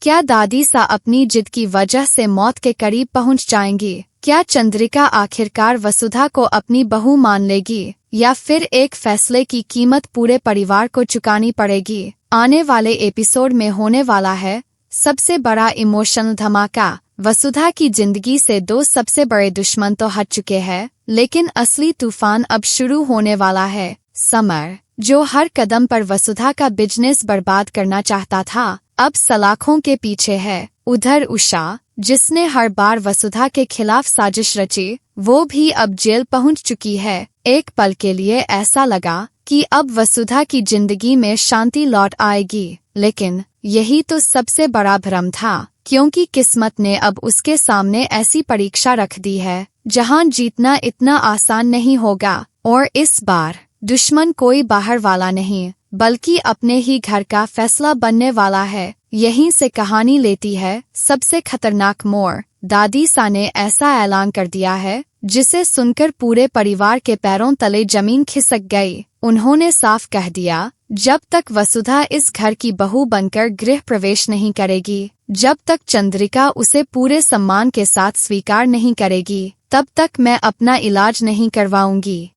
क्या दादी सा अपनी जिद की वजह से मौत के करीब पहुंच जाएंगी? क्या चंद्रिका आखिरकार वसुधा को अपनी बहू मान लेगी, या फिर एक फैसले की कीमत पूरे परिवार को चुकानी पड़ेगी? आने वाले एपिसोड में होने वाला है सबसे बड़ा इमोशनल धमाका। वसुधा की जिंदगी से दो सबसे बड़े दुश्मन तो हट चुके हैं, लेकिन असली तूफान अब शुरू होने वाला है। समर, जो हर कदम पर वसुधा का बिजनेस बर्बाद करना चाहता था, अब सलाखों के पीछे है। उधर उषा, जिसने हर बार वसुधा के खिलाफ साजिश रची, वो भी अब जेल पहुंच चुकी है। एक पल के लिए ऐसा लगा कि अब वसुधा की जिंदगी में शांति लौट आएगी, लेकिन यही तो सबसे बड़ा भ्रम था, क्योंकि किस्मत ने अब उसके सामने ऐसी परीक्षा रख दी है जहां जीतना इतना आसान नहीं होगा। और इस बार दुश्मन कोई बाहर वाला नहीं, बल्कि अपने ही घर का फैसला बनने वाला है। यहीं से कहानी लेती है सबसे खतरनाक मोड़। दादी सा ने ऐसा ऐलान कर दिया है जिसे सुनकर पूरे परिवार के पैरों तले जमीन खिसक गई। उन्होंने साफ कह दिया, जब तक वसुधा इस घर की बहू बनकर गृह प्रवेश नहीं करेगी, जब तक चंद्रिका उसे पूरे सम्मान के साथ स्वीकार नहीं करेगी, तब तक मैं अपना इलाज नहीं करवाऊंगी।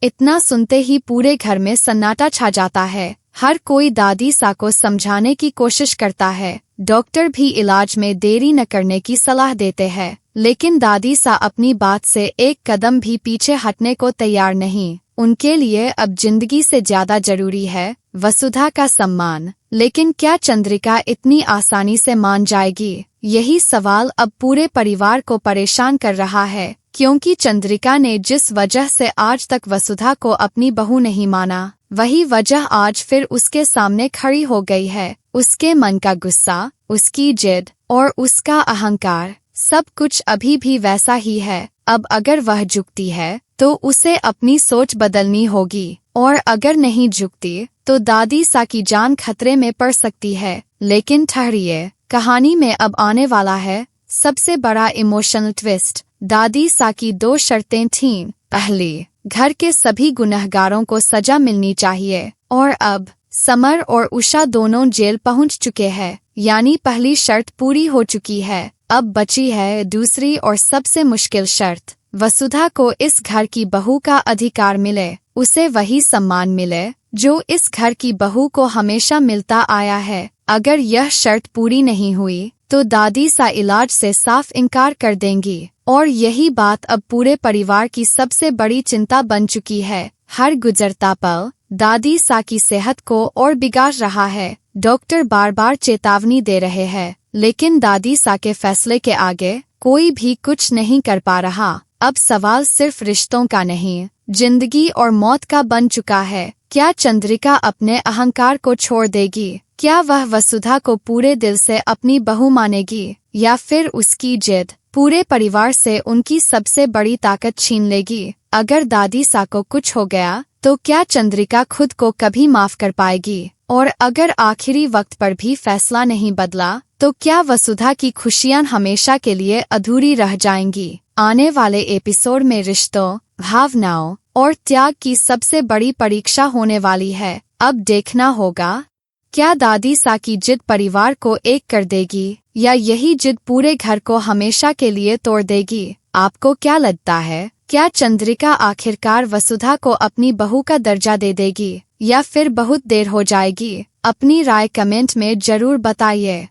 इतना सुनते ही पूरे घर में सन्नाटा छा जाता है। हर कोई दादी सा को समझाने की कोशिश करता है, डॉक्टर भी इलाज में देरी न करने की सलाह देते हैं, लेकिन दादी सा अपनी बात से एक कदम भी पीछे हटने को तैयार नहीं। उनके लिए अब जिंदगी से ज्यादा जरूरी है वसुधा का सम्मान। लेकिन क्या चंद्रिका इतनी आसानी से मान जाएगी? यही सवाल अब पूरे परिवार को परेशान कर रहा है, क्योंकि चंद्रिका ने जिस वजह से आज तक वसुधा को अपनी बहू नहीं माना, वही वजह आज फिर उसके सामने खड़ी हो गई है। उसके मन का गुस्सा, उसकी जिद और उसका अहंकार, सब कुछ अभी भी वैसा ही है। अब अगर वह झुकती है तो उसे अपनी सोच बदलनी होगी, और अगर नहीं झुकती तो दादी सा की जान खतरे में पड़ सकती है। लेकिन ठहरिए, कहानी में अब आने वाला है सबसे बड़ा इमोशनल ट्विस्ट। दादी सा की दो शर्तें थीं। पहली, घर के सभी गुनहगारों को सजा मिलनी चाहिए, और अब समर और उषा दोनों जेल पहुंच चुके हैं, यानी पहली शर्त पूरी हो चुकी है। अब बची है दूसरी और सबसे मुश्किल शर्त। वसुधा को इस घर की बहू का अधिकार मिले, उसे वही सम्मान मिले जो इस घर की बहू को हमेशा मिलता आया है। अगर यह शर्त पूरी नहीं हुई तो दादी सा इलाज से साफ इनकार कर देंगी, और यही बात अब पूरे परिवार की सबसे बड़ी चिंता बन चुकी है। हर गुजरता पल दादी सा की सेहत को और बिगाड़ रहा है। डॉक्टर बार बार चेतावनी दे रहे हैं, लेकिन दादी सा के फैसले के आगे कोई भी कुछ नहीं कर पा रहा। अब सवाल सिर्फ रिश्तों का नहीं, जिंदगी और मौत का बन चुका है। क्या चंद्रिका अपने अहंकार को छोड़ देगी? क्या वह वसुधा को पूरे दिल से अपनी बहू मानेगी, या फिर उसकी जिद पूरे परिवार से उनकी सबसे बड़ी ताकत छीन लेगी? अगर दादी सा को कुछ हो गया तो क्या चंद्रिका खुद को कभी माफ कर पाएगी? और अगर आखिरी वक्त पर भी फैसला नहीं बदला तो क्या वसुधा की खुशियां हमेशा के लिए अधूरी रह जाएंगी? आने वाले एपिसोड में रिश्तों, भावनाओं और त्याग की सबसे बड़ी परीक्षा होने वाली है। अब देखना होगा, क्या दादी सा की जिद परिवार को एक कर देगी, या यही जिद पूरे घर को हमेशा के लिए तोड़ देगी? आपको क्या लगता है, क्या चंद्रिका आखिरकार वसुधा को अपनी बहू का दर्जा दे देगी, या फिर बहुत देर हो जाएगी? अपनी राय कमेंट में जरूर बताइए।